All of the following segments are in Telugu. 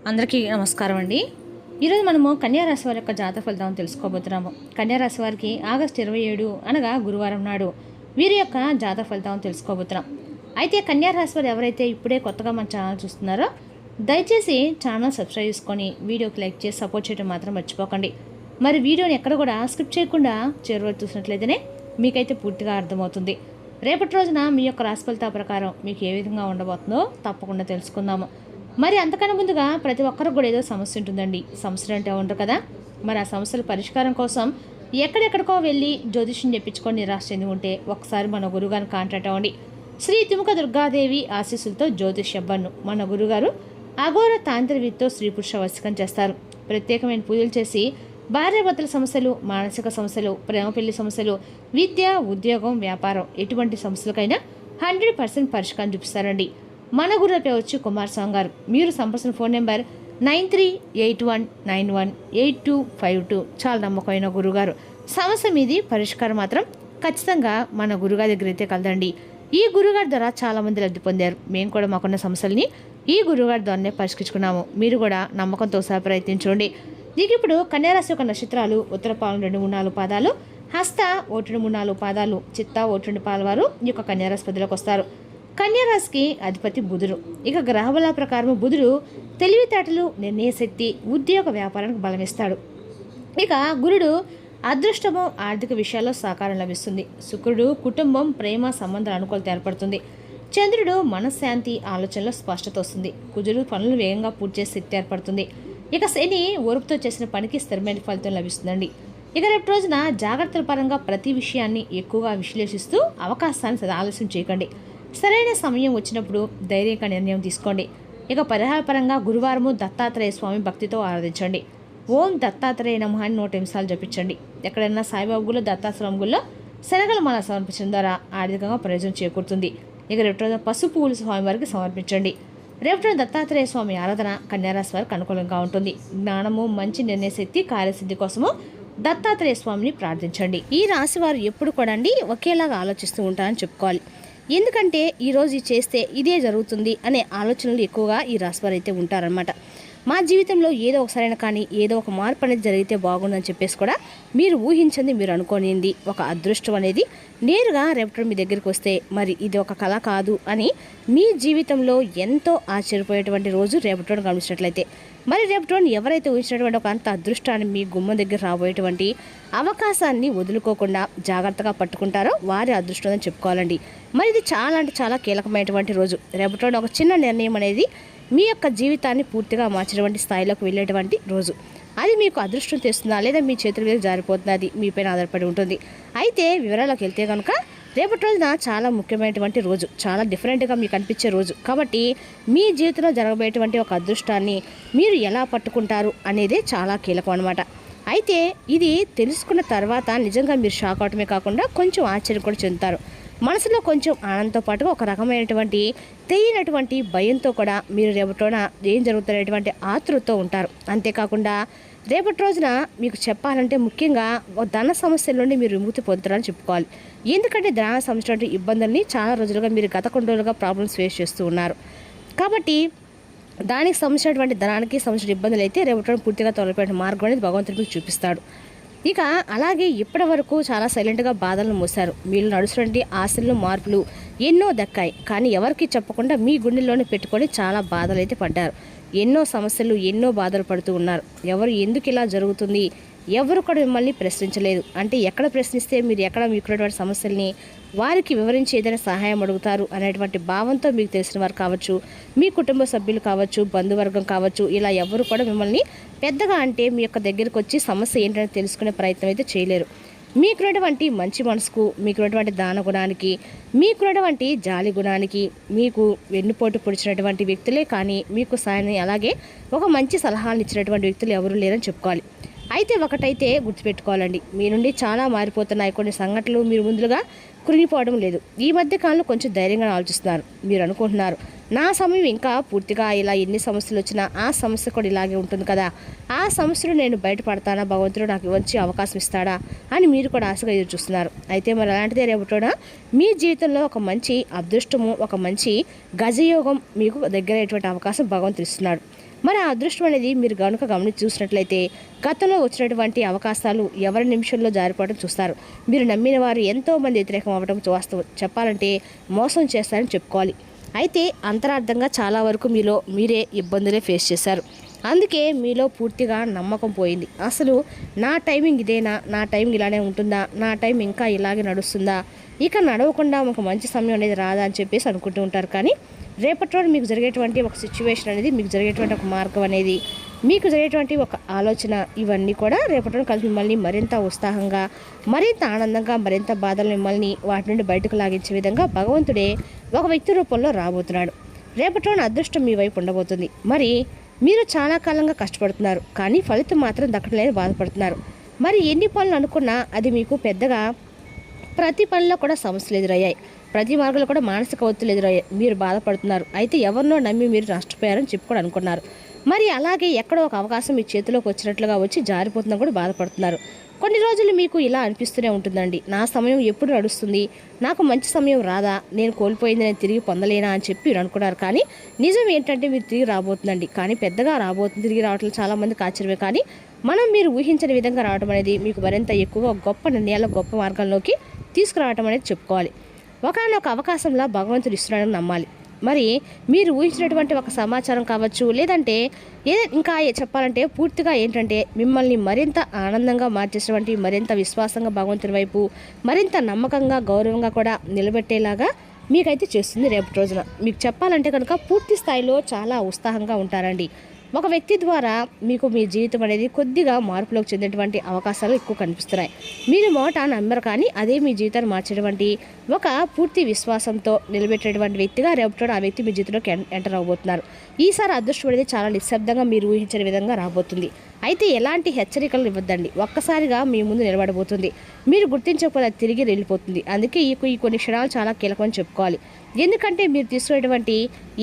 అందరికీ నమస్కారం అండి. ఈరోజు మనము కన్యారాశి వారి యొక్క జాతక ఫలితాలను తెలుసుకోబోతున్నాము. కన్యారాశి వారికి ఆగస్టు 27 అనగా గురువారం నాడు వీరి యొక్క జాతక ఫలితాలను తెలుసుకోబోతున్నాం. అయితే కన్యారాశి వారు ఎవరైతే ఇప్పుడే కొత్తగా మన ఛానల్ చూస్తున్నారో దయచేసి ఛానల్ సబ్స్క్రైబ్ చేసుకొని వీడియోకి లైక్ చేసి సపోర్ట్ చేయడం మాత్రం మర్చిపోకండి. మరి వీడియోని ఎక్కడ కూడా స్కిప్ చేయకుండా చివరి చూసినట్లయితేనే మీకైతే పూర్తిగా అర్థమవుతుంది. రేపటి రోజున మీ యొక్క రాశి ఫలితాల ప్రకారం మీకు ఏ విధంగా ఉండబోతుందో తప్పకుండా తెలుసుకుందాము. మరి అంతకన్నా ముందుగా ప్రతి ఒక్కరికి కూడా ఏదో సమస్య ఉంటుందండి. సమస్యలు అంటే ఉండరు కదా. మరి ఆ సమస్యల పరిష్కారం కోసం ఎక్కడెక్కడికో వెళ్ళి జ్యోతిష్యం చెప్పించుకొని నిరాశ చెంది ఉంటే ఒకసారి మన గురుగారిని కాంటాక్ట్ అవ్వండి. శ్రీ తిముక దుర్గాదేవి ఆశీస్సులతో జ్యోతిష్యబ్బన్ను మన గురుగారు అఘోర తాంత్రికతో స్త్రీ పురుష వశీకరణ చేస్తారు. ప్రత్యేకమైన పూజలు చేసి భార్యాభర్తల సమస్యలు, మానసిక సమస్యలు, ప్రేమ పెళ్లి సమస్యలు, విద్య, ఉద్యోగం, వ్యాపారం ఎటువంటి సమస్యలకైనా 100% పరిష్కారం చూపిస్తారండి. మన గురుపై వచ్చి కుమారస్వామి గారు. మీరు సంప్రదించిన ఫోన్ నెంబర్ 9381918252. చాలా నమ్మకమైన గురుగారు. సమస్య మీది పరిష్కారం మాత్రం ఖచ్చితంగా మన గురుగారి దగ్గర అయితే కలదండి. ఈ గురుగారి ద్వారా చాలామంది లబ్ధి పొందారు. మేము కూడా మాకున్న సమస్యల్ని ఈ గురుగారి ద్వారానే పరిష్కరించుకున్నాము. మీరు కూడా నమ్మకంతో సహా ప్రయత్నించండి. దీనికి ఇప్పుడు కన్యారాశి యొక్క నక్షత్రాలు ఉత్తరపాలెం 2, 3, 4 పాదాలు, హస్త 1, 2, 3, 4 పాదాలు, చిత్త 1, 2 పాదాల వారు ఈ యొక్క కన్యారాశి పదిలోకి వస్తారు. కన్యారాశికి అధిపతి బుధుడు. ఇక గ్రహబల ప్రకారం బుధుడు తెలివితేటలు, నిర్ణయ శక్తి, ఉద్యోగ వ్యాపారానికి బలమిస్తాడు. ఇక గురుడు అదృష్టము, ఆర్థిక విషయాల్లో సహకారం లభిస్తుంది. శుక్రుడు కుటుంబం, ప్రేమ సంబంధాల అనుకూలత ఏర్పడుతుంది. చంద్రుడు మనశ్శాంతి, ఆలోచనలో స్పష్టత వస్తుంది. కుజుడు పనులు వేగంగా పూర్తి చేసే శక్తి ఏర్పడుతుంది. ఇక శని ఓర్పుతో చేసిన పనికి స్థిరమైన ఫలితం లభిస్తుందండి. ఇక రేపు రోజున జాగ్రత్తల పరంగా ప్రతి విషయాన్ని ఎక్కువగా విశ్లేషిస్తూ అవకాశాన్ని ఆలస్యం చేయకండి. సరైన సమయం వచ్చినప్పుడు ధైర్యంగా నిర్ణయం తీసుకోండి. ఇక పరిహారపరంగా గురువారము దత్తాత్రేయ స్వామి భక్తితో ఆరాధించండి. ఓం దత్తాత్రేయ నమః అని 100 నిమిషాలు జపించండి. ఎక్కడైనా సాయిబాబు గుళ్ళో, దత్తాశ్రమం గుళ్ళో శనగల మాల సమర్పించడం ద్వారా ఆర్థికంగా ప్రయోజనం చేకూరుతుంది. ఇక రేపు రోజున పసుపు పూలు స్వామి వారికి సమర్పించండి. రేపు రోజున దత్తాత్రేయ స్వామి ఆరాధన కన్యారాశి వారికి అనుకూలంగా ఉంటుంది. జ్ఞానము, మంచి నిర్ణయ శక్తి, కార్యసిద్ధి కోసము దత్తాత్రేయ స్వామిని ప్రార్థించండి. ఈ రాశి వారు ఎప్పుడు కూడా ఒకేలాగా ఆలోచిస్తూ ఉంటారని చెప్పుకోవాలి. ఎందుకంటే ఈరోజు చేస్తే ఇదే జరుగుతుంది అనే ఆలోచనలు ఎక్కువగా ఈ రాశివారు అయితే ఉంటారనమాట. మా జీవితంలో ఏదో ఒకసారైనా కానీ ఏదో ఒక మార్పు అనేది జరిగితే బాగుందని చెప్పేసి కూడా మీరు ఊహించింది, మీరు అనుకోనింది ఒక అదృష్టం అనేది నేరుగా రేపటి మీ దగ్గరికి వస్తే మరి ఇది ఒక కళ కాదు అని మీ జీవితంలో ఎంతో ఆశ్చర్యపోయేటువంటి రోజు రేపటి గమనించినట్లయితే మరి రేపటి ఎవరైతే ఊహించినటువంటి ఒక అంత అదృష్టాన్ని మీ గుమ్మం దగ్గర రాబోయేటువంటి అవకాశాన్ని వదులుకోకుండా జాగ్రత్తగా పట్టుకుంటారో వారి అదృష్టం అని చెప్పుకోవాలండి. మరి ఇది చాలా అంటే చాలా కీలకమైనటువంటి రోజు. రేపటి ఒక చిన్న నిర్ణయం అనేది మీ యొక్క జీవితాన్ని పూర్తిగా మార్చేటువంటి స్థాయిలోకి వెళ్ళేటువంటి రోజు. అది మీకు అదృష్టం తెస్తుందా లేదా మీ చేతుల మీద జారిపోతుందా, అది మీపైన ఆధారపడి ఉంటుంది. అయితే వివరాలకు వెళ్తే కనుక రేపటి రోజున చాలా ముఖ్యమైనటువంటి రోజు, చాలా డిఫరెంట్గా మీకు అనిపించే రోజు. కాబట్టి మీ జీవితంలో జరగబోయేటువంటి ఒక అదృష్టాన్ని మీరు ఎలా పట్టుకుంటారు అనేదే చాలా కీలకం అనమాట. అయితే ఇది తెలుసుకున్న తర్వాత నిజంగా మీరు షాక్ అవటమే కాకుండా కొంచెం ఆశ్చర్యం కూడా చెందుతారు. మనసులో కొంచెం ఆనందంతో పాటుగా ఒక రకమైనటువంటి తెలియనటువంటి భయంతో కూడా మీరు రేపటిన ఏం జరుగుతున్నటువంటి ఆతృతతో ఉంటారు. అంతేకాకుండా రేపటి రోజున మీకు చెప్పాలంటే ముఖ్యంగా ధన సమస్యల నుండి మీరు విముక్తి పొందుతారని చెప్పుకోవాలి. ఎందుకంటే ధన సమస్య ఇబ్బందుల్ని చాలా రోజులుగా మీరు గత కొన్ని రోజులుగా ప్రాబ్లమ్స్ ఫేస్ చేస్తూ ఉన్నారు. కాబట్టి దానికి సంబంధించినటువంటి ధనానికి సంబంధించిన ఇబ్బందులు అయితే రేపటి పూర్తిగా తొలగిపోయిన మార్గం అనేది భగవంతుడు మీకు చూపిస్తాడు. ఇక అలాగే ఇప్పటి వరకు చాలా సైలెంట్గా బాధలను మోసారు. మీరు నడుస్తున్నటువంటి ఆశలు, మార్పులు ఎన్నో దక్కాయి. కానీ ఎవరికి చెప్పకుండా మీ గుండెల్లోనే పెట్టుకొని చాలా బాధలు అయితే పడ్డారు. ఎన్నో సమస్యలు, ఎన్నో బాధలు పడుతూ ఉన్నారు. ఎవరు ఎందుకు ఇలా జరుగుతుంది, ఎవరు కూడా మిమ్మల్ని ప్రశ్నించలేదు. అంటే ఎక్కడ ప్రశ్నిస్తే మీరు ఎక్కడ మీకున్నటువంటి సమస్యల్ని వారికి వివరించి ఏదైనా సహాయం అడుగుతారు అనేటువంటి భావంతో మీకు తెలిసిన వారు కావచ్చు, మీ కుటుంబ సభ్యులు కావచ్చు, బంధువర్గం కావచ్చు, ఇలా ఎవరు కూడా మిమ్మల్ని పెద్దగా అంటే మీ యొక్క దగ్గరికి వచ్చి సమస్య ఏంటని తెలుసుకునే ప్రయత్నం అయితే చేయలేరు. మీకున్నటువంటి మంచి మనసుకు, మీకున్నటువంటి దాన గుణానికి, మీకున్నటువంటి జాలి గుణానికి మీకు వెన్నుపోటు పొడిచినటువంటి వ్యక్తులే కానీ మీకు సాయాన్ని అలాగే ఒక మంచి సలహాలు ఇచ్చినటువంటి వ్యక్తులు ఎవరు లేరని చెప్పుకోవాలి. అయితే ఒకటైతే గుర్తుపెట్టుకోవాలండి, మీ నుండి చాలా మారిపోతున్నాయి కొన్ని సంఘటనలు. మీరు ముందుగా కృంగిపోవడం లేదు. ఈ మధ్య కాలంలో కొంచెం ధైర్యంగా ఆలోచిస్తున్నారు. మీరు అనుకుంటున్నారు నా సమయం ఇంకా పూర్తిగా ఇలా ఎన్ని సమస్యలు వచ్చినా ఆ సమస్య కూడా ఇలాగే ఉంటుంది కదా, ఆ సమస్యలు నేను బయటపడతానా, భగవంతుడు నాకు వచ్చి అవకాశం ఇస్తాడా అని మీరు కూడా ఆశగా ఎదురు చూస్తున్నారు. అయితే మరి అలాంటిదే రేపటిన మీ జీవితంలో ఒక మంచి అదృష్టము, ఒక మంచి గజయోగం మీకు దగ్గరయ్యేటువంటి అవకాశం భగవంతుడు ఇస్తున్నాడు. మరి ఆ అదృష్టం అనేది మీరు కనుక గమనించి చూసినట్లయితే గతంలో వచ్చినటువంటి అవకాశాలు ఎవరి నిమిషంలో జారిపోవడం చూస్తారు. మీరు నమ్మిన వారు ఎంతోమంది వ్యతిరేకం అవ్వడం వాస్తవం. చెప్పాలంటే మోసం చేస్తారని చెప్పుకోవాలి. అయితే అంతరార్థంగా చాలా వరకు మీరే ఇబ్బందులే ఫేస్ చేశారు. అందుకే మీలో పూర్తిగా నమ్మకం పోయింది. అసలు నా టైమింగ్ ఇదేనా, నా టైమింగ్ ఇలానే ఉంటుందా, నా టైం ఇంకా ఇలాగే నడుస్తుందా, ఇక నడవకుండా ఒక మంచి సమయం అనేది రాదా అని చెప్పేసి అనుకుంటూ ఉంటారు. కానీ రేపటి రోజు మీకు జరిగేటువంటి ఒక సిచ్యువేషన్ అనేది, మీకు జరిగేటువంటి ఒక మార్గం అనేది, మీకు జరిగేటువంటి ఒక ఆలోచన, ఇవన్నీ కూడా రేపటి రోజు కలిసి మిమ్మల్ని మరింత ఉత్సాహంగా, మరింత ఆనందంగా, మరింత బాధలు మిమ్మల్ని వాటి నుండి బయటకు లాగించే విధంగా భగవంతుడే ఒక వ్యక్తి రూపంలో రాబోతున్నాడు. రేపటి రోజున అదృష్టం మీ వైపు ఉండబోతుంది. మరి మీరు చాలా కాలంగా కష్టపడుతున్నారు, కానీ ఫలితం మాత్రం దక్కలేని బాధపడుతున్నారు. మరి ఎన్ని పనులు అనుకున్నా అది మీకు పెద్దగా ప్రతి పనిలో కూడా సమస్యలు ఎదురయ్యాయి. ప్రతి మార్గంలో కూడా మానసిక ఒత్తిడి ఎదురయ్యాయి. మీరు బాధపడుతున్నారు. అయితే ఎవరినో నమ్మి మీరు నష్టపోయారని చెప్పుకొని అనుకున్నారు. మరి అలాగే ఎక్కడో ఒక అవకాశం మీ చేతిలోకి వచ్చినట్లుగా వచ్చి జారిపోతున్నా కూడా బాధపడుతున్నారు. కొన్ని రోజులు మీకు ఇలా అనిపిస్తూనే ఉంటుందండి, నా సమయం ఎప్పుడు నడుస్తుంది, నాకు మంచి సమయం రాదా, నేను కోల్పోయింది నేను తిరిగి పొందలేనా అని చెప్పి మీరు అనుకున్నారు. కానీ నిజం ఏంటంటే మీరు తిరిగి రాబోతుందండి. కానీ పెద్దగా రాబోతుంది. తిరిగి రావట్లేదు చాలామందికి ఆశ్చర్యమే. కానీ మీరు ఊహించని విధంగా రావడం అనేది మీకు మరింత ఎక్కువగా గొప్ప నిర్ణయాలు, గొప్ప మార్గంలోకి తీసుకురావడం అనేది చెప్పుకోవాలి. ఒకనొక అవకాశంలో భగవంతుడు ఇస్తున్నాడని నమ్మాలి. మరి మీరు ఊహించినటువంటి ఒక సమాచారం కావచ్చు, లేదంటే ఇంకా చెప్పాలంటే పూర్తిగా ఏంటంటే మిమ్మల్ని మరింత ఆనందంగా మార్చేసినటువంటి, మరింత విశ్వాసంగా భగవంతుని వైపు, మరింత నమ్మకంగా, గౌరవంగా కూడా నిలబెట్టేలాగా మీకైతే చేస్తుంది రేపటి రోజున. మీకు చెప్పాలంటే కనుక పూర్తి స్థాయిలో చాలా ఉత్సాహంగా ఉంటారండి. ఒక వ్యక్తి ద్వారా మీకు మీ జీవితం అనేది కొద్దిగా మార్పులోకి చెందేటువంటి అవకాశాలు ఎక్కువ కనిపిస్తున్నాయి. మీరు మొదట నమ్మరు, కానీ అదే మీ జీవితాన్ని మార్చేటువంటి ఒక పూర్తి విశ్వాసంతో నిలబెట్టేటువంటి వ్యక్తిగా రేపటి ఆ వ్యక్తి మీ జీవితంలోకి ఎంటర్ అవబోతున్నారు. ఈసారి అదృష్టం అనేది చాలా నిశ్శబ్దంగా మీరు ఊహించని విధంగా రాబోతుంది. అయితే ఎలాంటి హెచ్చరికలు ఇవ్వద్దండి. ఒక్కసారిగా మీ ముందు నిలబడబోతుంది. మీరు గుర్తించకపోతే అది తిరిగి వెళ్ళిపోతుంది. అందుకే ఈ కొన్ని క్షణాలు చాలా కీలకమని చెప్పుకోవాలి. ఎందుకంటే మీరు తీసుకునేటువంటి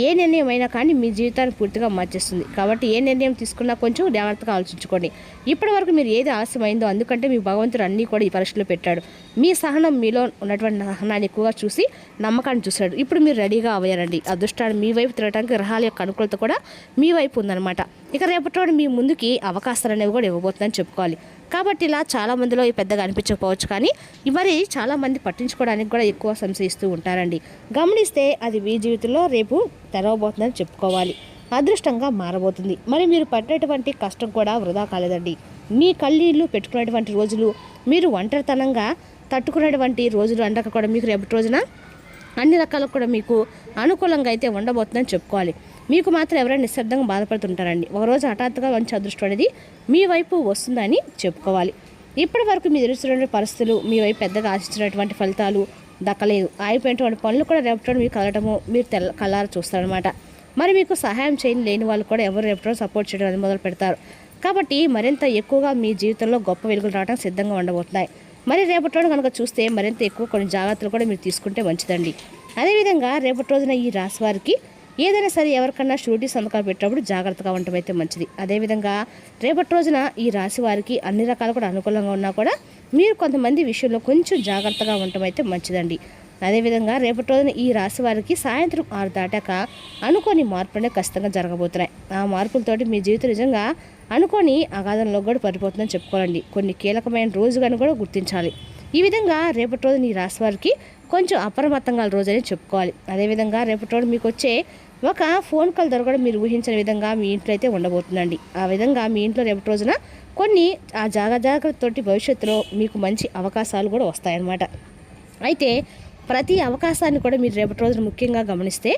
ఏ నిర్ణయం అయినా కానీ మీ జీవితాన్ని పూర్తిగా మార్చేస్తుంది. కాబట్టి ఏ నిర్ణయం తీసుకున్నా కొంచెం జాగ్రత్తగా ఆలోచించుకోండి. ఇప్పటి వరకు మీరు ఏది ఆలస్యమైందో అందుకంటే మీ భగవంతుడు అన్నీ కూడా ఈ పరీక్షలో పెట్టాడు. మీ సహనం, మీలో ఉన్నటువంటి సహనాన్ని ఎక్కువగా చూసి నమ్మకాన్ని చూశాడు. ఇప్పుడు మీరు రెడీగా అవ్వారండి. అదృష్టాన్ని మీ వైపు తిరగడానికి గ్రహాల యొక్క అనుకూలత కూడా మీ వైపు ఉందన్నమాట. ఇక రేపటి మీ ముందుకి అవకాశాలు అనేవి కూడా ఇవ్వబోతుందని చెప్పుకోవాలి. కాబట్టి ఇలా చాలామందిలో పెద్దగా అనిపించకపోవచ్చు, కానీ మరి చాలామంది పట్టించుకోవడానికి కూడా ఎక్కువ సంశయిస్తూ ఉంటారండి. గమనిస్తే అది మీ జీవితంలో రేపు తెరవబోతుందని చెప్పుకోవాలి. అదృష్టంగా మారబోతుంది. మరి మీరు పడినటువంటి కష్టం కూడా వృధా కాలేదండి. మీ కళ్ళీళ్ళు పెట్టుకునేటువంటి రోజులు, మీరు ఒంటరితనంగా తట్టుకునేటువంటి రోజులు అంటాక కూడా మీకు రేపటి రోజున అన్ని రకాలకు కూడా మీకు అనుకూలంగా అయితే ఉండబోతుందని చెప్పుకోవాలి. మీకు మాత్రం ఎవరైనా నిశ్శబ్దంగా బాధపడుతుంటారండి. ఒకరోజు హఠాత్తుగా మంచి అదృష్టం అనేది మీ వైపు వస్తుందని చెప్పుకోవాలి. ఇప్పటి వరకు మీరు ఎదురుస్తున్న పరిస్థితులు, మీ వైపు పెద్దగా ఆశించినటువంటి ఫలితాలు దక్కలేదు. ఆగిపోయినటువంటి పనులు కూడా రేపటి మీకు కలగటము మీరు కళ్ళారా చూస్తారనమాట. మరి మీకు సహాయం లేని వాళ్ళు కూడా ఎవరు రేపటి సపోర్ట్ చేయడం అనేది మొదలు పెడతారు. కాబట్టి మరింత ఎక్కువగా మీ జీవితంలో గొప్ప వెలుగులు రావడం సిద్ధంగా ఉండబోతున్నాయి. మరి రేపటి రోజు కనుక చూస్తే మరింత ఎక్కువ కొన్ని జాగ్రత్తలు కూడా మీరు తీసుకుంటే మంచిదండి. అదేవిధంగా రేపటి రోజున ఈ రాశి వారికి ఏదైనా సరే ఎవరికన్నా షూరిటీ సంతకాలు పెట్టినప్పుడు జాగ్రత్తగా ఉండటం అయితే మంచిది. అదేవిధంగా రేపటి రోజున ఈ రాశి వారికి అన్ని రకాలు కూడా అనుకూలంగా ఉన్నా కూడా మీరు కొంతమంది విషయంలో కొంచెం జాగ్రత్తగా ఉండటం అయితే మంచిదండి. అదేవిధంగా రేపటి రోజున ఈ రాశి వారికి సాయంత్రం 6 దాటాక అనుకోని మార్పులనే ఖచ్చితంగా జరగబోతున్నాయి. ఆ మార్పులతోటి మీ జీవితం నిజంగా అనుకోని అగాధంలో కూడా పడిపోతుందని చెప్పుకోవాలండి. కొన్ని కీలకమైన రోజుగాని కూడా గుర్తించాలి. ఈ విధంగా రేపటి రోజున ఈ రాశి వారికి కొంచెం అప్రమత్తంగా రోజని చెప్పుకోవాలి. అదేవిధంగా రేపటి రోజు మీకు వచ్చే ఒక ఫోన్ కాల్ ద్వారా కూడా మీరు ఊహించిన విధంగా మీ ఇంట్లో అయితే ఉండబోతుందండి. ఆ విధంగా మీ ఇంట్లో రేపటి రోజున కొన్ని ఆ జాగ్రత్తతోటి భవిష్యత్తులో మీకు మంచి అవకాశాలు కూడా వస్తాయన్నమాట. అయితే ప్రతి అవకాశాన్ని కూడా మీరు రేపటి రోజున ముఖ్యంగా గమనిస్తే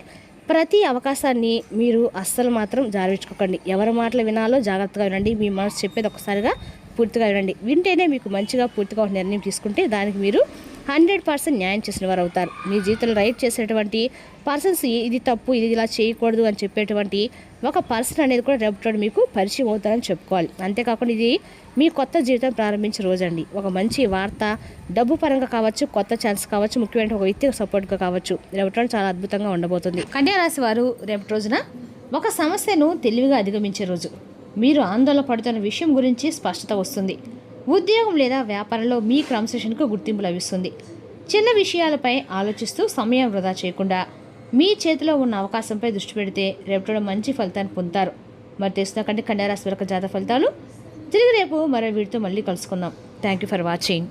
ప్రతి అవకాశాన్ని మీరు అస్సలు మాత్రం జారవించుకోకండి. ఎవరి మాటలు వినాలో జాగ్రత్తగా వినండి. మీ మనసు చెప్పేది ఒకసారిగా పూర్తిగా వినండి. వింటేనే మీకు మంచిగా పూర్తిగా ఒక నిర్ణయం తీసుకుంటే దానికి మీరు 100% న్యాయం చేసిన వారు అవుతారు. మీ జీవితంలో రైట్ చేసేటువంటి పర్సన్స్ ఇది తప్పు, ఇది ఇలా చేయకూడదు అని చెప్పేటువంటి ఒక పర్సన్ అనేది కూడా రేపటి మీకు పరిచయం అవుతారని చెప్పుకోవాలి. అంతేకాకుండా ఇది మీ కొత్త జీవితం ప్రారంభించే రోజు అండి. ఒక మంచి వార్త, డబ్బు పరంగా కావచ్చు, కొత్త ఛాన్స్ కావచ్చు, ముఖ్యమైన ఒక వ్యక్తి సపోర్ట్గా కావచ్చు, రేపటి చాలా అద్భుతంగా ఉండబోతుంది. కన్యా రాశి వారు రేపటి రోజున ఒక సమస్యను తెలివిగా అధిగమించే రోజు. మీరు ఆందోళన పడుతున్న విషయం గురించి స్పష్టత వస్తుంది. ఉద్యోగం లేదా వ్యాపారంలో మీ క్రమశిక్షణకు గుర్తింపు లభిస్తుంది. చిన్న విషయాలపై ఆలోచిస్తూ సమయం వృధా చేయకుండా మీ చేతిలో ఉన్న అవకాశంపై దృష్టి పెడితే రేపటి మంచి ఫలితాన్ని పొందుతారు. మరి తెలుసుకుంటే కన్యా రాశి వరకు జాతక ఫలితాలు. తిరిగి రేపు మరో వీడితో మళ్ళీ కలుసుకుందాం. Thank you for watching.